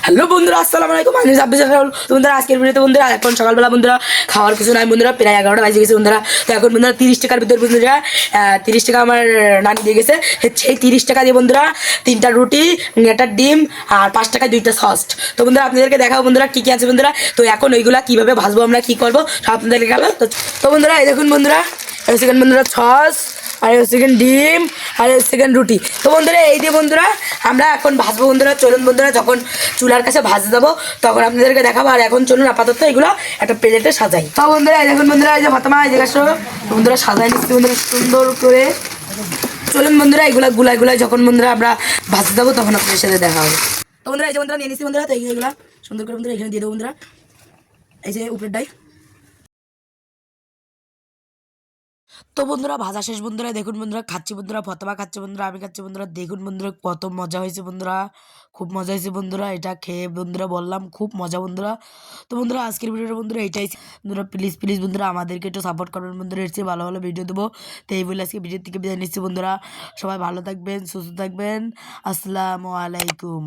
Hello বন্ধুরা, আসসালামু আলাইকুম। আমি সাব্বির রাহুল। তো বন্ধুরা, আজকের ভিডিওতে বন্ধুরা এখন সকালবেলা বন্ধুরা খাওয়ার কিছু নাই বন্ধুরা, প্রায় 11টা বাজে গেছে বন্ধুরা। তো এখন বন্ধুরা 30 টাকার ভিতর বন্ধুরা 30 টাকা আমার নানি দিয়ে গেছে। সেই 30 টাকা দিয়ে বন্ধুরা 3টা রুটি, একটা ডিম আর 5 টাকায় 2টা সস্ট। তো বন্ধুরা আপনাদেরকে দেখাবো বন্ধুরা কী কী আছে বন্ধুরা। তো এখন ওইগুলা কীভাবে ভাজবো, আমরা কী করবো সব আপনাদেরকে দেখাবো। তো বন্ধুরা এই দেখুন বন্ধুরা, সেকেন্ড বন্ধুরা সস, আর সেকেন্ড ডিম, আর সেকেন্ড রুটি। তো বন্ধুরা এই দিয়ে বন্ধুরা আমরা এখন ভাজবো বন্ধুরা। চলুন বন্ধুরা, যখন চুলার কাছে ভাজতে যাবো তখন আপনাদেরকে দেখাবো। আর এখন চলুন আপাতত এগুলো একটা প্লেটে সাজাই। তো বন্ধুরা এই দেখুন বন্ধুরা, এই যে ফাতেমা এই জায়গা বন্ধুরা সাজাই নিচ্ছি বন্ধুরা সুন্দর করে। চলুন বন্ধুরা এগুলা গুলাই যখন বন্ধুরা আমরা ভাজতে যাবো তখন আপনাদের সাথে দেখা হবে। তো বন্ধুরা এই যে বন্ধুরা নিয়ে নিচ্ছি বন্ধুরা। তো এইগুলো সুন্দর করে বন্ধুরা এখানে দিয়ে দেবো বন্ধুরা, এই যে উপরেরটাই। তো বন্ধুরা ভাজা শেষ বন্ধুরা, দেখুন বন্ধুরা খাচ্ছি বন্ধুরা, ফতমা খাচ্ছে বন্ধুরা, আমি খাচ্ছি বন্ধুরা। দেখুন বন্ধুরা কত মজা হয়েছে বন্ধুরা, খুব মজা হয়েছে বন্ধুরা। এটা খেয়ে বন্ধুরা বললাম খুব মজা বন্ধুরা। তো বন্ধুরা আজকের ভিডিওটা বন্ধুরা এটাই বন্ধুরা। প্লিজ প্লিজ বন্ধুরা আমাদেরকে একটু সাপোর্ট করবেন বন্ধুরা, এর চেয়ে ভালো ভালো ভিডিও দেবো। তো এই বলে আজকে ভিডিও থেকে বিদায় নিচ্ছি বন্ধুরা। সবাই ভালো থাকবেন, সুস্থ থাকবেন। আসসালামু আলাইকুম।